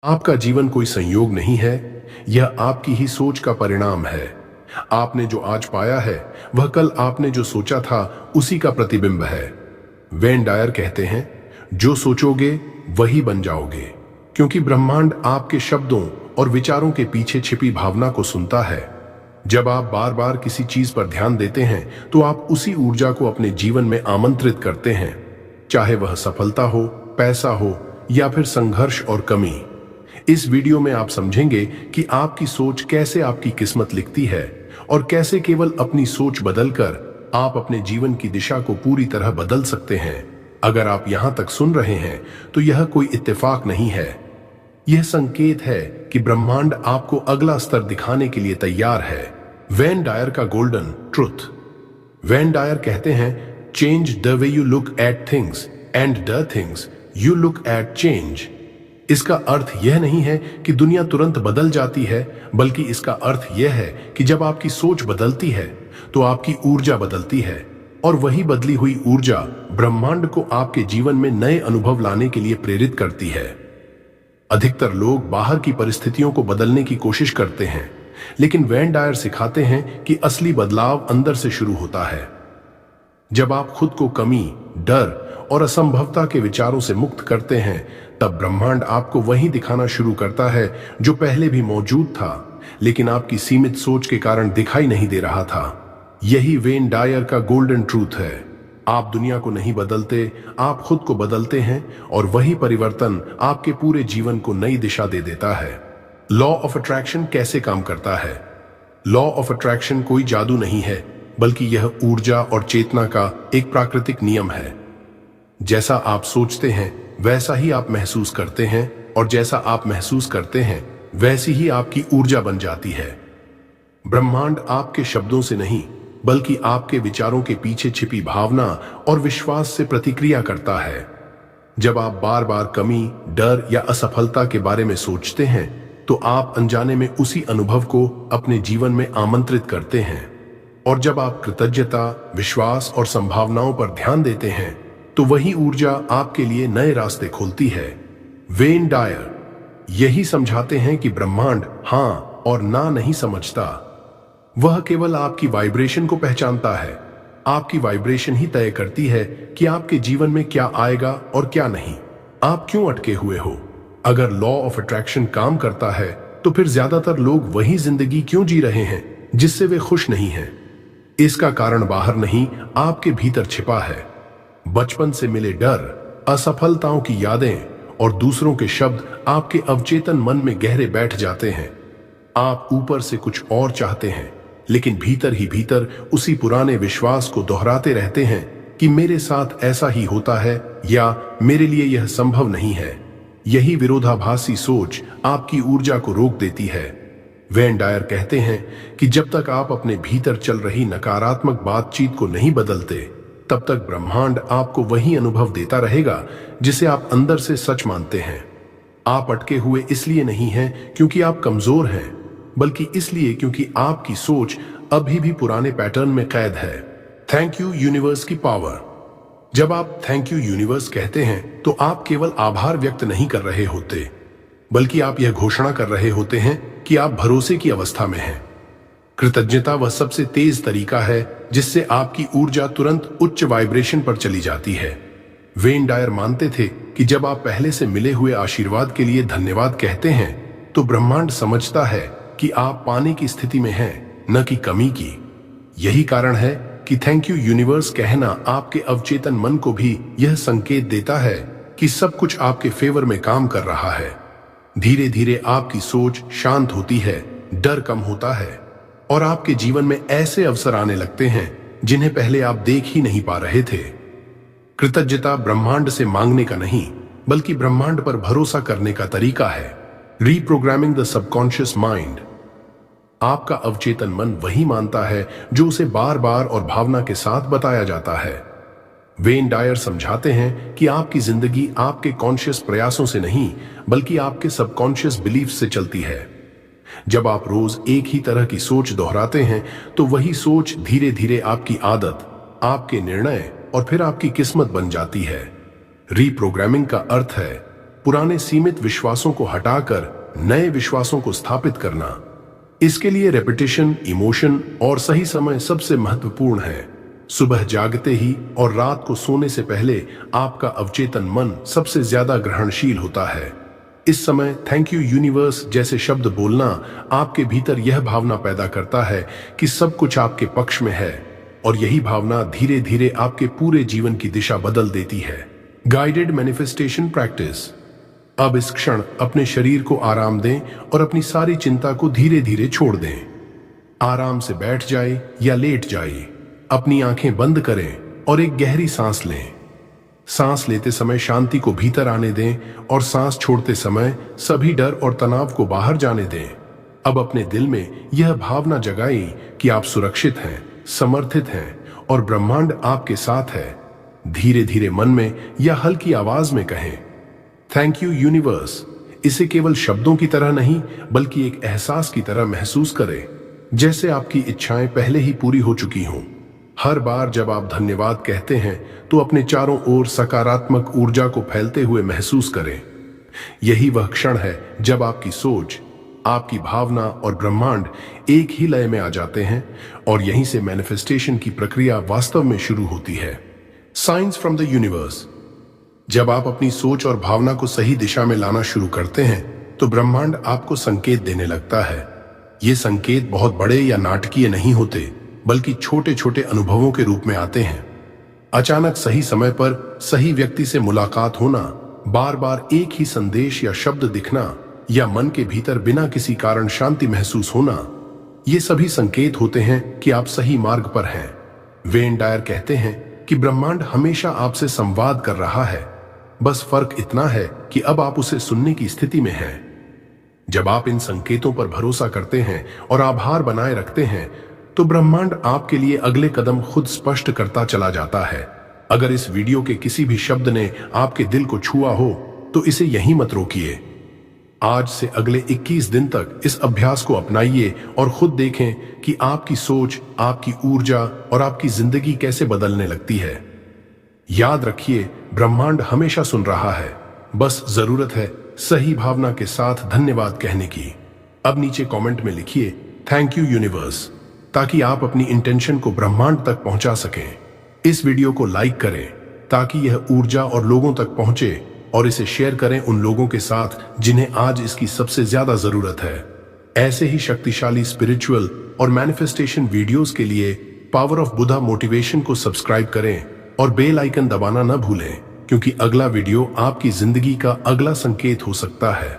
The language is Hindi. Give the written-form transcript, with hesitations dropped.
आपका जीवन कोई संयोग नहीं है, यह आपकी ही सोच का परिणाम है। आपने जो आज पाया है वह कल आपने जो सोचा था उसी का प्रतिबिंब है। वेन डायर कहते हैं, जो सोचोगे वही बन जाओगे, क्योंकि ब्रह्मांड आपके शब्दों और विचारों के पीछे छिपी भावना को सुनता है। जब आप बार बार किसी चीज पर ध्यान देते हैं तो आप उसी ऊर्जा को अपने जीवन में आमंत्रित करते हैं, चाहे वह सफलता हो, पैसा हो या फिर संघर्ष और कमी। इस वीडियो में आप समझेंगे कि आपकी सोच कैसे आपकी किस्मत लिखती है और कैसे केवल अपनी सोच बदलकर आप अपने जीवन की दिशा को पूरी तरह बदल सकते हैं। अगर आप यहां तक सुन रहे हैं तो यह कोई इत्तेफाक नहीं है, यह संकेत है कि ब्रह्मांड आपको अगला स्तर दिखाने के लिए तैयार है। वेन डायर का गोल्डन ट्रुथ। वेन डायर कहते हैं, change the way you look at things and the things you look at change. इसका अर्थ यह नहीं है कि दुनिया तुरंत बदल जाती है, बल्कि इसका अर्थ यह है कि जब आपकी सोच बदलती है तो आपकी ऊर्जा बदलती है, और वही बदली हुई ऊर्जा ब्रह्मांड को आपके जीवन में नए अनुभव लाने के लिए प्रेरित करती है। अधिकतर लोग बाहर की परिस्थितियों को बदलने की कोशिश करते हैं, लेकिन वेन डायर सिखाते हैं कि असली बदलाव अंदर से शुरू होता है। जब आप खुद को कमी, डर और असंभवता के विचारों से मुक्त करते हैं, तब ब्रह्मांड आपको वही दिखाना शुरू करता है जो पहले भी मौजूद था, लेकिन आपकी सीमित सोच के कारण दिखाई नहीं दे रहा था। यही वेन डायर का गोल्डन ट्रूथ है। आप दुनिया को नहीं बदलते, आप खुद को बदलते हैं, और वही परिवर्तन आपके पूरे जीवन को नई दिशा दे देता है। लॉ ऑफ अट्रैक्शन कैसे काम करता है? लॉ ऑफ अट्रैक्शन कोई जादू नहीं है, बल्कि यह ऊर्जा और चेतना का एक प्राकृतिक नियम है। जैसा आप सोचते हैं वैसा ही आप महसूस करते हैं, और जैसा आप महसूस करते हैं वैसी ही आपकी ऊर्जा बन जाती है। ब्रह्मांड आपके शब्दों से नहीं, बल्कि आपके विचारों के पीछे छिपी भावना और विश्वास से प्रतिक्रिया करता है। जब आप बार बार कमी, डर या असफलता के बारे में सोचते हैं तो आप अनजाने में उसी अनुभव को अपने जीवन में आमंत्रित करते हैं, और जब आप कृतज्ञता, विश्वास और संभावनाओं पर ध्यान देते हैं तो वही ऊर्जा आपके लिए नए रास्ते खोलती है। वेन डायर यही समझाते हैं कि ब्रह्मांड हां और ना नहीं समझता, वह केवल आपकी वाइब्रेशन को पहचानता है। आपकी वाइब्रेशन ही तय करती है कि आपके जीवन में क्या आएगा और क्या नहीं। आप क्यों अटके हुए हो? अगर लॉ ऑफ अट्रैक्शन काम करता है तो फिर ज्यादातर लोग वही जिंदगी क्यों जी रहे हैं जिससे वे खुश नहीं हैं? इसका कारण बाहर नहीं, आपके भीतर छिपा है। बचपन से मिले डर, असफलताओं की यादें और दूसरों के शब्द आपके अवचेतन मन में गहरे बैठ जाते हैं। आप ऊपर से कुछ और चाहते हैं, लेकिन भीतर ही भीतर उसी पुराने विश्वास को दोहराते रहते हैं कि मेरे साथ ऐसा ही होता है या मेरे लिए यह संभव नहीं है। यही विरोधाभासी सोच आपकी ऊर्जा को रोक देती है। वेन डायर कहते हैं कि जब तक आप अपने भीतर चल रही नकारात्मक बातचीत को नहीं बदलते, तब तक ब्रह्मांड आपको वही अनुभव देता रहेगा जिसे आप अंदर से सच मानते हैं। आप अटके हुए इसलिए नहीं हैं क्योंकि आप कमजोर हैं, बल्कि इसलिए क्योंकि आपकी सोच अभी भी पुराने पैटर्न में कैद है। थैंक यू यूनिवर्स की पावर। जब आप थैंक यू यूनिवर्स कहते हैं तो आप केवल आभार व्यक्त नहीं कर रहे होते, बल्कि आप यह घोषणा कर रहे होते हैं कि आप भरोसे की अवस्था में हैं। कृतज्ञता वह सबसे तेज तरीका है जिससे आपकी ऊर्जा तुरंत उच्च वाइब्रेशन पर चली जाती है। वेन डायर मानते थे कि जब आप पहले से मिले हुए आशीर्वाद के लिए धन्यवाद कहते हैं तो ब्रह्मांड समझता है कि आप पाने की स्थिति में हैं, न कि कमी की। यही कारण है कि थैंक यू यूनिवर्स कहना आपके अवचेतन मन को भी यह संकेत देता है कि सब कुछ आपके फेवर में काम कर रहा है। धीरे धीरे आपकी सोच शांत होती है, डर कम होता है, और आपके जीवन में ऐसे अवसर आने लगते हैं जिन्हें पहले आप देख ही नहीं पा रहे थे। कृतज्ञता ब्रह्मांड से मांगने का नहीं, बल्कि ब्रह्मांड पर भरोसा करने का तरीका है। Reprogramming the subconscious mind. आपका अवचेतन मन वही मानता है जो उसे बार बार और भावना के साथ बताया जाता है। वेन डायर समझाते हैं कि आपकी जिंदगी आपके कॉन्शियस प्रयासों से नहीं, बल्कि आपके सबकॉन्शियस बिलीफ से चलती है। जब आप रोज एक ही तरह की सोच दोहराते हैं तो वही सोच धीरे धीरे आपकी आदत, आपके निर्णय और फिर आपकी किस्मत बन जाती है। रीप्रोग्रामिंग का अर्थ है पुराने सीमित विश्वासों को हटाकर नए विश्वासों को स्थापित करना। इसके लिए रेपिटेशन, इमोशन और सही समय सबसे महत्वपूर्ण है। सुबह जागते ही और रात को सोने से पहले आपका अवचेतन मन सबसे ज्यादा ग्रहणशील होता है। इस समय थैंक यू यूनिवर्स जैसे शब्द बोलना आपके भीतर यह भावना पैदा करता है कि सब कुछ आपके पक्ष में है, और यही भावना धीरे धीरे आपके पूरे जीवन की दिशा बदल देती है। Guided manifestation practice. अब इस क्षण अपने शरीर को आराम दें और अपनी सारी चिंता को धीरे धीरे छोड़ दें। आराम से बैठ जाए या लेट जाए, अपनी आंखें बंद करें और एक गहरी सांस लें। सांस लेते समय शांति को भीतर आने दें और सांस छोड़ते समय सभी डर और तनाव को बाहर जाने दें। अब अपने दिल में यह भावना जगाएं कि आप सुरक्षित हैं, समर्थित हैं और ब्रह्मांड आपके साथ है। धीरे धीरे मन में या हल्की आवाज में कहें, थैंक यू यूनिवर्स। इसे केवल शब्दों की तरह नहीं बल्कि एक एहसास की तरह महसूस करें, जैसे आपकी इच्छाएं पहले ही पूरी हो चुकी हों। हर बार जब आप धन्यवाद कहते हैं तो अपने चारों ओर सकारात्मक ऊर्जा को फैलते हुए महसूस करें। यही वह क्षण है जब आपकी सोच, आपकी भावना और ब्रह्मांड एक ही लय में आ जाते हैं, और यहीं से मैनिफेस्टेशन की प्रक्रिया वास्तव में शुरू होती है। Science from the universe. जब आप अपनी सोच और भावना को सही दिशा में लाना शुरू करते हैं तो ब्रह्मांड आपको संकेत देने लगता है। ये संकेत बहुत बड़े या नाटकीय नहीं होते, बल्कि छोटे छोटे अनुभवों के रूप में आते हैं। अचानक सही समय पर सही व्यक्ति से मुलाकात होना, बार बार एक ही संदेश या शब्द दिखना, या मन के भीतर बिना किसी कारण शांति महसूस होना, ये सभी संकेत होते हैं कि आप सही मार्ग पर हैं। वेन डायर कहते हैं कि ब्रह्मांड हमेशा आपसे संवाद कर रहा है, बस फर्क इतना है कि अब आप उसे सुनने की स्थिति में हैं। जब आप इन संकेतों पर भरोसा करते हैं और आभार बनाए रखते हैं तो ब्रह्मांड आपके लिए अगले कदम खुद स्पष्ट करता चला जाता है। अगर इस वीडियो के किसी भी शब्द ने आपके दिल को छुआ हो तो इसे यहीं मत रोकिए। आज से अगले 21 दिन तक इस अभ्यास को अपनाइए और खुद देखें कि आपकी सोच, आपकी ऊर्जा और आपकी जिंदगी कैसे बदलने लगती है। याद रखिए, ब्रह्मांड हमेशा सुन रहा है, बस जरूरत है सही भावना के साथ धन्यवाद कहने की। अब नीचे कमेंट में लिखिए थैंक यू यूनिवर्स, ताकि आप अपनी इंटेंशन को ब्रह्मांड तक पहुंचा सकें। इस वीडियो को लाइक करें ताकि यह ऊर्जा और लोगों तक पहुंचे, और इसे शेयर करें उन लोगों के साथ जिन्हें आज इसकी सबसे ज्यादा जरूरत है। ऐसे ही शक्तिशाली स्पिरिचुअल और मैनिफेस्टेशन वीडियोस के लिए पावर ऑफ बुधा मोटिवेशन को सब्सक्राइब करें और बेल आइकन दबाना न भूलें, क्योंकि अगला वीडियो आपकी जिंदगी का अगला संकेत हो सकता है।